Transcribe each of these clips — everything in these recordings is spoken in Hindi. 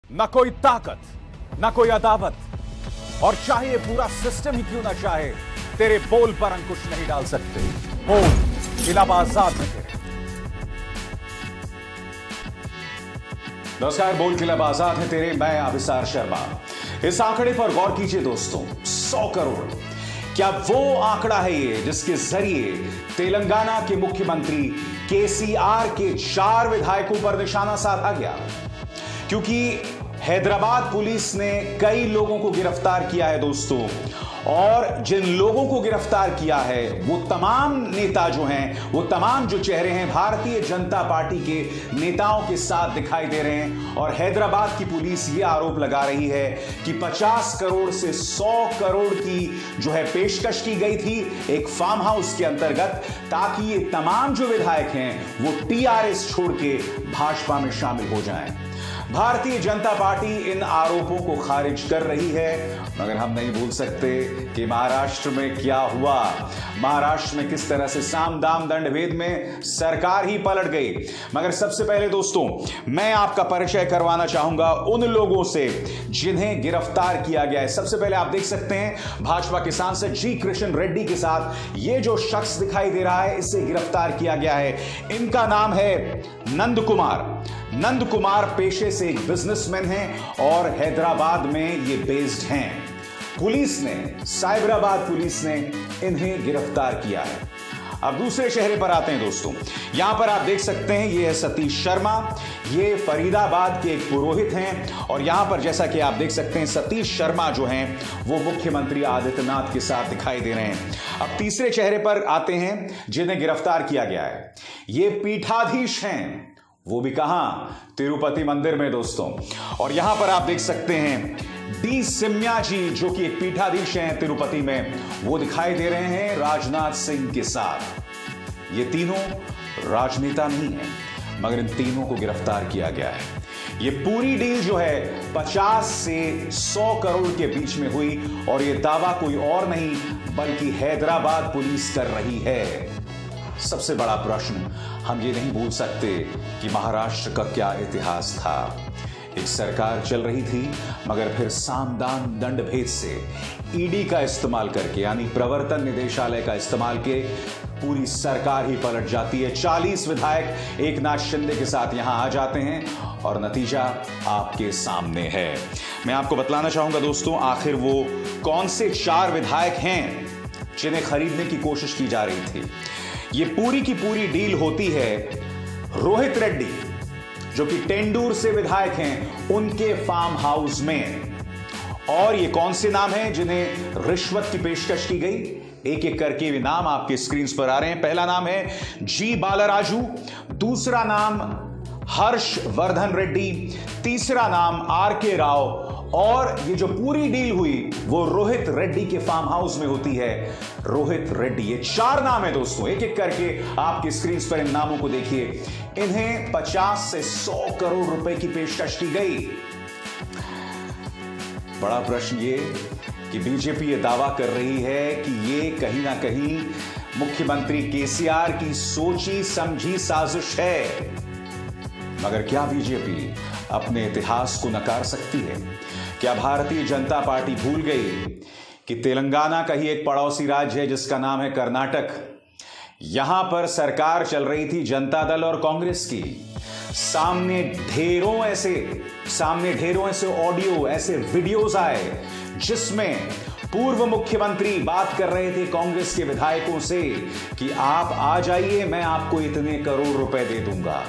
न कोई ताकत, न कोई अदावत, और चाहे ये पूरा सिस्टम ही क्यों ना चाहे, तेरे बोल पर अंकुश नहीं डाल सकते। बोल खिलाफ आजाद में तेरे। नमस्कार, बोल खिलाफ आजाद है तेरे। मैं अभिसार शर्मा। इस आंकड़े पर गौर कीजिए दोस्तों, 100 करोड़। क्या वो आंकड़ा है ये जिसके जरिए तेलंगाना के मुख्यमंत्री केसीआर के 4 विधायकों पर निशाना साधा गया? क्योंकि हैदराबाद पुलिस ने कई लोगों को गिरफ्तार किया है दोस्तों, और जिन लोगों को गिरफ्तार किया है वो तमाम नेता जो हैं, वो तमाम जो चेहरे हैं भारतीय जनता पार्टी के नेताओं के साथ दिखाई दे रहे हैं। और हैदराबाद की पुलिस ये आरोप लगा रही है कि 50 करोड़ से 100 करोड़ की जो है पेशकश की गई थी एक फार्म हाउस के अंतर्गत, ताकि ये तमाम जो विधायक हैं वो टीआरएस छोड़ के भाजपा में शामिल हो जाएं। भारतीय जनता पार्टी इन आरोपों को खारिज कर रही है, मगर हम नहीं भूल सकते कि महाराष्ट्र में क्या हुआ। महाराष्ट्र में किस तरह से साम दाम दंड भेद में सरकार ही पलट गई। मगर सबसे पहले दोस्तों, मैं आपका परिचय करवाना चाहूंगा उन लोगों से जिन्हें गिरफ्तार किया गया है। सबसे पहले आप देख सकते हैं भाजपा के सांसद जी कृष्ण रेड्डी के साथ ये जो शख्स दिखाई दे रहा है, इसे गिरफ्तार किया गया है। इनका नाम है नंद कुमार। नंद कुमार पेशे से एक बिजनेसमैन हैं और हैदराबाद में ये बेस्ड हैं। पुलिस ने, साइबराबाद पुलिस ने इन्हें गिरफ्तार किया है। अब दूसरे चेहरे पर आते हैं दोस्तों। यहां पर आप देख सकते हैं ये है सतीश शर्मा। ये फरीदाबाद के एक पुरोहित हैं, और यहां पर जैसा कि आप देख सकते हैं सतीश शर्मा जो हैं वो मुख्यमंत्री आदित्यनाथ के साथ दिखाई दे रहे हैं। अब तीसरे चेहरे पर आते हैं जिन्हें गिरफ्तार किया गया है। ये पीठाधीश हैं, वो भी कहां? तिरुपति मंदिर में दोस्तों। और यहां पर आप देख सकते हैं डी सिम्या जी जो कि एक पीठाधीश हैं तिरुपति में, वो दिखाई दे रहे हैं राजनाथ सिंह के साथ। ये तीनों राजनेता नहीं हैं, मगर इन तीनों को गिरफ्तार किया गया है। ये पूरी डील जो है 50 से 100 करोड़ के बीच में हुई, और ये दावा कोई और नहीं बल्कि हैदराबाद पुलिस कर रही है। सबसे बड़ा प्रश्न, हम ये नहीं भूल सकते कि महाराष्ट्र का क्या इतिहास था। एक सरकार चल रही थी, मगर फिर सामदान दंड भेद से ईडी का इस्तेमाल करके, यानी प्रवर्तन निदेशालय का इस्तेमाल के पूरी सरकार ही पलट जाती है। 40 विधायक एकनाथ शिंदे के साथ यहां आ जाते हैं, और नतीजा आपके सामने है। मैं आपको बतलाना चाहूंगा दोस्तों, आखिर वो कौन से 4 विधायक हैं जिन्हें खरीदने की कोशिश की जा रही थी। ये पूरी की पूरी डील होती है रोहित रेड्डी जो कि टेंडूर से विधायक हैं, उनके फार्म हाउस में। और ये कौन से नाम हैं जिन्हें रिश्वत की पेशकश की गई? एक एक करके भी नाम आपके स्क्रीन पर आ रहे हैं। पहला नाम है जी बालाराजू, दूसरा नाम हर्षवर्धन रेड्डी, तीसरा नाम आर के राव, और ये जो पूरी डील हुई वो रोहित रेड्डी के फार्म हाउस में होती है। रोहित रेड्डी, ये 4 नाम है दोस्तों। एक एक करके आपकी स्क्रीन पर इन नामों को देखिए। इन्हें 50 से 100 करोड़ रुपए की पेशकश की गई। बड़ा प्रश्न ये कि बीजेपी ये दावा कर रही है कि ये कहीं ना कहीं मुख्यमंत्री केसीआर की सोची समझी साजिश है। मगर क्या बीजेपी अपने इतिहास को नकार सकती है? क्या भारतीय जनता पार्टी भूल गई कि तेलंगाना का ही एक पड़ोसी राज्य है जिसका नाम है कर्नाटक? यहां पर सरकार चल रही थी जनता दल और कांग्रेस की। सामने ढेरों ऐसे ऑडियो, ऐसे वीडियोस आए जिसमें पूर्व मुख्यमंत्री बात कर रहे थे कांग्रेस के विधायकों से कि आप आ जाइए, मैं आपको इतने करोड़ रुपए दे दूंगा।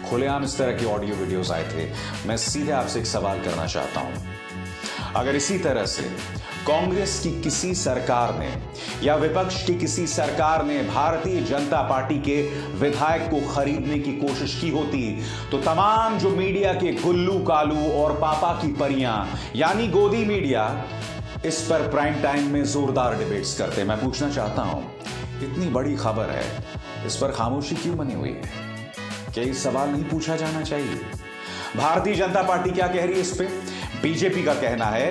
खुलेआम इस तरह के ऑडियो वीडियोस आए थे। मैं सीधे आपसे एक सवाल करना चाहता हूं, अगर इसी तरह से कांग्रेस की किसी सरकार ने या विपक्ष की किसी सरकार ने भारतीय जनता पार्टी के विधायक को खरीदने की कोशिश की होती, तो तमाम जो मीडिया के गुल्लू कालू और पापा की परियां यानी गोदी मीडिया इस पर प्राइम टाइम में जोरदार डिबेट्स करते। मैं पूछना चाहता हूं, इतनी बड़ी खबर है, इस पर खामोशी क्यों बनी हुई है? क्या ये सवाल नहीं पूछा जाना चाहिए? भारतीय जनता पार्टी क्या कह रही है इस पे? बीजेपी का कहना है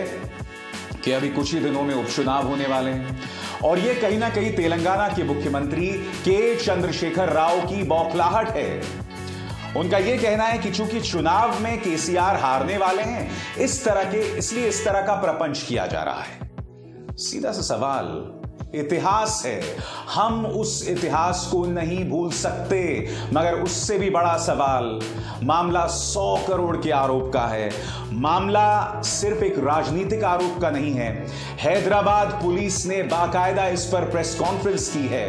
कि अभी कुछ ही दिनों में उपचुनाव होने वाले हैं, और यह कहीं ना कहीं तेलंगाना के मुख्यमंत्री के चंद्रशेखर राव की बौखलाहट है। उनका यह कहना है कि चूंकि चुनाव में केसीआर हारने वाले हैं, इसलिए इस तरह का प्रपंच किया जा रहा है। सीधा सा सवाल, इतिहास है, हम उस इतिहास को नहीं भूल सकते। मगर उससे भी बड़ा सवाल, मामला 100 करोड़ के आरोप का है। मामला सिर्फ एक राजनीतिक आरोप का नहीं है। हैदराबाद पुलिस ने बाकायदा इस पर प्रेस कॉन्फ्रेंस की है,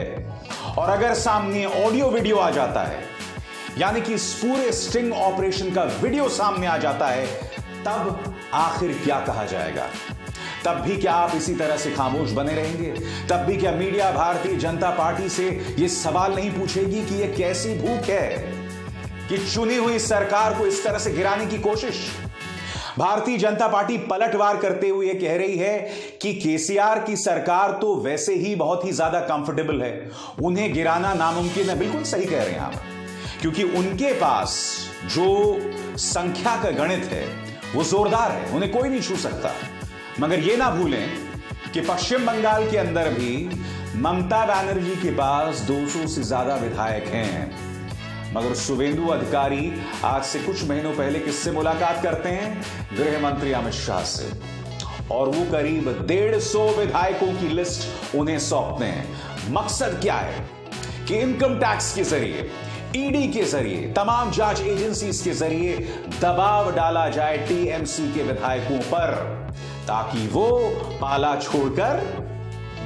और अगर सामने ऑडियो वीडियो आ जाता है, यानी कि इस पूरे स्टिंग ऑपरेशन का वीडियो सामने आ जाता है, तब आखिर क्या कहा जाएगा? तब भी क्या आप इसी तरह से खामोश बने रहेंगे? तब भी क्या मीडिया भारतीय जनता पार्टी से यह सवाल नहीं पूछेगी कि यह कैसी भूख है कि चुनी हुई सरकार को इस तरह से गिराने की कोशिश? भारतीय जनता पार्टी पलटवार करते हुए यह कह रही है कि केसीआर की सरकार तो वैसे ही बहुत ही ज्यादा कंफर्टेबल है, उन्हें गिराना नामुमकिन है। बिल्कुल सही कह रहे हैं आप, क्योंकि उनके पास जो संख्या का गणित है वो जोरदार है, उन्हें कोई नहीं छू सकता। मगर यह ना भूलें कि पश्चिम बंगाल के अंदर भी ममता बनर्जी के पास 200 से ज्यादा विधायक हैं। मगर शुभेंदु अधिकारी आज से कुछ महीनों पहले किससे मुलाकात करते हैं? गृह मंत्री अमित शाह से, और वो करीब 150 विधायकों की लिस्ट उन्हें सौंपते हैं। मकसद क्या है कि इनकम टैक्स के जरिए, ईडी के जरिए, तमाम जांच एजेंसीज के जरिए दबाव डाला जाए टीएमसी के विधायकों पर, ताकि वो पाला छोड़कर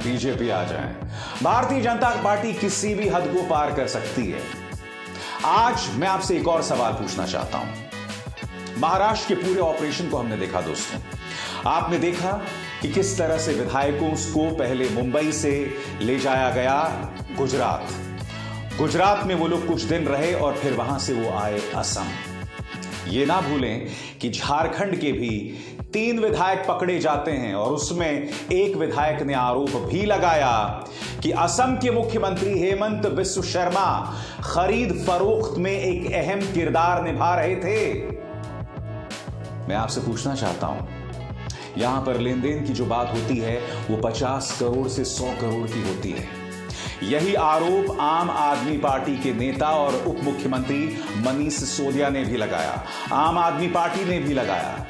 बीजेपी आ जाए। भारतीय जनता पार्टी किसी भी हद को पार कर सकती है। आज मैं आपसे एक और सवाल पूछना चाहता हूं। महाराष्ट्र के पूरे ऑपरेशन को हमने देखा दोस्तों। आपने देखा कि किस तरह से विधायकों को पहले मुंबई से ले जाया गया गुजरात में वो लोग कुछ दिन रहे और फिर वहां से वो आए असम। ये ना भूलें कि झारखंड के भी 3 विधायक पकड़े जाते हैं, और उसमें एक विधायक ने आरोप भी लगाया कि असम के मुख्यमंत्री हेमंत बिस्व शर्मा खरीद फरोख्त में एक अहम किरदार निभा रहे थे। मैं आपसे पूछना चाहता हूं, यहां पर लेन देन की जो बात होती है वो 50 करोड़ से 100 करोड़ की होती है। यही आरोप आम आदमी पार्टी के नेता और उप मुख्यमंत्री मनीष सिसोदिया ने भी लगाया, आम आदमी पार्टी ने भी लगाया।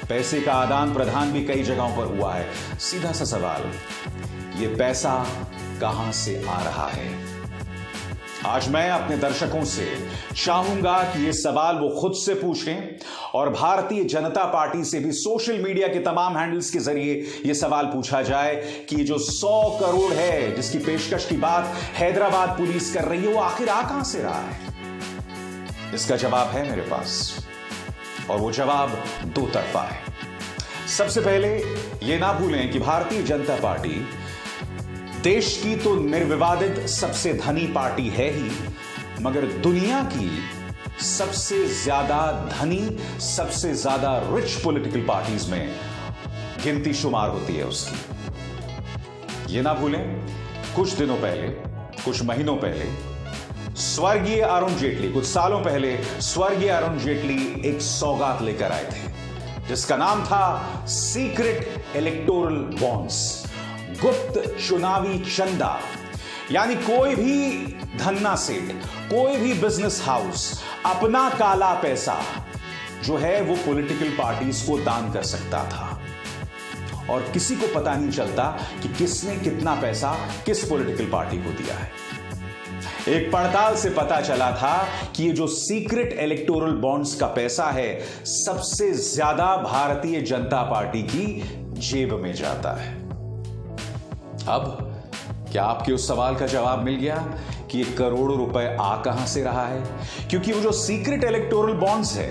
पैसे का आदान प्रदान भी कई जगहों पर हुआ है। सीधा सा सवाल, ये पैसा कहां से आ रहा है? आज मैं अपने दर्शकों से चाहूंगा कि ये सवाल वो खुद से पूछें, और भारतीय जनता पार्टी से भी सोशल मीडिया के तमाम हैंडल्स के जरिए ये सवाल पूछा जाए कि जो 100 करोड़ है जिसकी पेशकश की बात हैदराबाद पुलिस कर रही है, वो आखिर आ कहां से रहा है? इसका जवाब है मेरे पास, और वो जवाब 2 तरफा है। सबसे पहले ये ना भूलें कि भारतीय जनता पार्टी देश की तो निर्विवादित सबसे धनी पार्टी है ही, मगर दुनिया की सबसे ज्यादा धनी, सबसे ज्यादा रिच पॉलिटिकल पार्टीज में गिनती शुमार होती है उसकी। ये ना भूलें, कुछ दिनों पहले, कुछ महीनों पहले स्वर्गीय अरुण जेटली, कुछ सालों पहले स्वर्गीय अरुण जेटली एक सौगात लेकर आए थे जिसका नाम था सीक्रेट इलेक्टोरल बॉन्ड्स, गुप्त चुनावी चंदा। यानी कोई भी धन्ना सेठ, कोई भी बिजनेस हाउस अपना काला पैसा जो है वो पॉलिटिकल पार्टीज को दान कर सकता था, और किसी को पता नहीं चलता कि किसने कितना पैसा किस पॉलिटिकल पार्टी को दिया है। एक पड़ताल से पता चला था कि ये जो सीक्रेट इलेक्टोरल बॉन्ड्स का पैसा है, सबसे ज्यादा भारतीय जनता पार्टी की जेब में जाता है। अब क्या आपके उस सवाल का जवाब मिल गया कि ये करोड़ों रुपए आ कहां से रहा है? क्योंकि वो जो सीक्रेट इलेक्टोरल बॉन्ड्स है,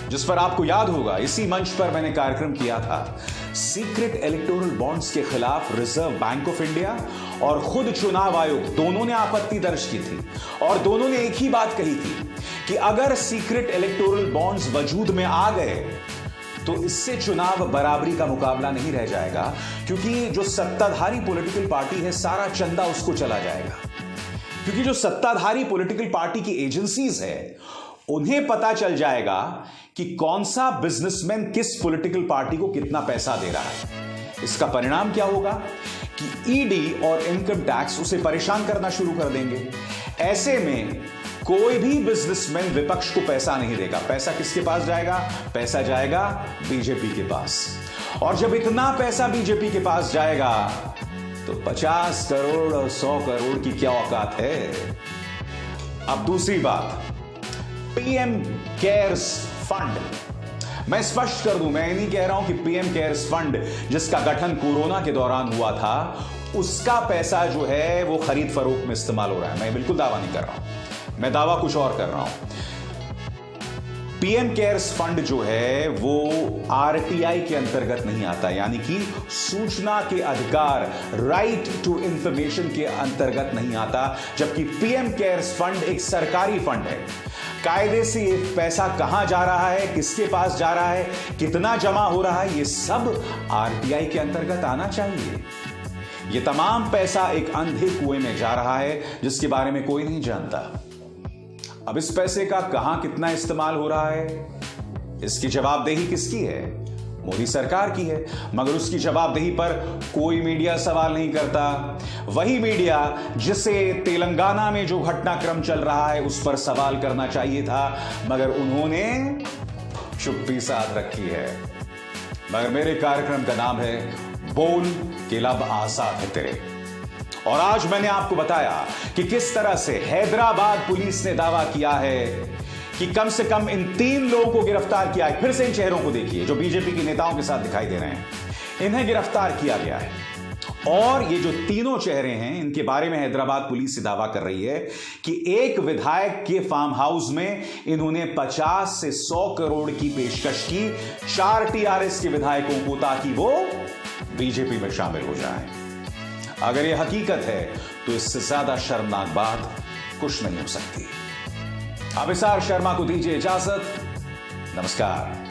जिस पर आपको याद होगा इसी मंच पर मैंने कार्यक्रम किया था, सीक्रेट इलेक्टोरल बॉन्ड्स के खिलाफ रिजर्व बैंक ऑफ इंडिया और खुद चुनाव आयोग दोनों ने आपत्ति दर्ज की थी, और दोनों ने एक ही बात कही थी कि अगर सीक्रेट इलेक्टोरल बॉन्ड्स वजूद में आ गए तो इससे चुनाव बराबरी का मुकाबला नहीं रह जाएगा, क्योंकि जो सत्ताधारी पॉलिटिकल पार्टी है सारा चंदा उसको चला जाएगा। क्योंकि जो सत्ताधारी पॉलिटिकल पार्टी की एजेंसीज है उन्हें पता चल जाएगा कि कौन सा बिजनेसमैन किस पॉलिटिकल पार्टी को कितना पैसा दे रहा है। इसका परिणाम क्या होगा कि ईडी और इनकम टैक्स उसे परेशान करना शुरू कर देंगे। ऐसे में कोई भी बिजनेसमैन विपक्ष को पैसा नहीं देगा। पैसा किसके पास जाएगा? पैसा जाएगा बीजेपी के पास। और जब इतना पैसा बीजेपी के पास जाएगा तो 50 करोड़ और 100 करोड़ की क्या औकात है। अब दूसरी बात, पीएम केयर्स फंड। मैं स्पष्ट कर दूं, मैं नहीं कह रहा हूं कि पीएम केयर्स फंड जिसका गठन कोरोना के दौरान हुआ था उसका पैसा जो है वो खरीद फरोख्त में इस्तेमाल हो रहा है। मैं बिल्कुल दावा नहीं कर रहा हूं, मैं दावा कुछ और कर रहा हूं। पीएम केयर्स फंड जो है वो आरटीआई के अंतर्गत नहीं आता, यानी कि सूचना के अधिकार, राइट टू इंफॉर्मेशन के अंतर्गत नहीं आता, जबकि पीएम केयर्स फंड एक सरकारी फंड है। कायदे से ये पैसा कहां जा रहा है, किसके पास जा रहा है, कितना जमा हो रहा है, ये सब आरटीआई के अंतर्गत आना चाहिए। ये तमाम पैसा एक अंधे कुएं में जा रहा है जिसके बारे में कोई नहीं जानता। अब इस पैसे का कहां कितना इस्तेमाल हो रहा है, इसकी जवाबदेही किसकी है? मोदी सरकार की है, मगर उसकी जवाबदेही पर कोई मीडिया सवाल नहीं करता। वही मीडिया जिसे तेलंगाना में जो घटनाक्रम चल रहा है उस पर सवाल करना चाहिए था, मगर उन्होंने चुप्पी साध रखी है। मगर मेरे कार्यक्रम का नाम है बोल के लब आजाद है तेरे। और आज मैंने आपको बताया कि किस तरह से हैदराबाद पुलिस ने दावा किया है कि कम से कम इन 3 लोगों को गिरफ्तार किया है। फिर से इन चेहरों को देखिए जो बीजेपी के नेताओं के साथ दिखाई दे रहे हैं, इन्हें गिरफ्तार किया गया है। और ये जो तीनों चेहरे हैं इनके बारे में हैदराबाद पुलिस से दावा कर रही है कि एक विधायक के फार्म हाउस में इन्होंने 50 से 100 करोड़ की पेशकश की 4 टीआरएस के विधायकों को, ताकि वो बीजेपी में शामिल हो जाएं। अगर यह हकीकत है तो इससे ज्यादा शर्मनाक बात कुछ नहीं हो सकती। अभिसार शर्मा को दीजिए इजाजत। नमस्कार।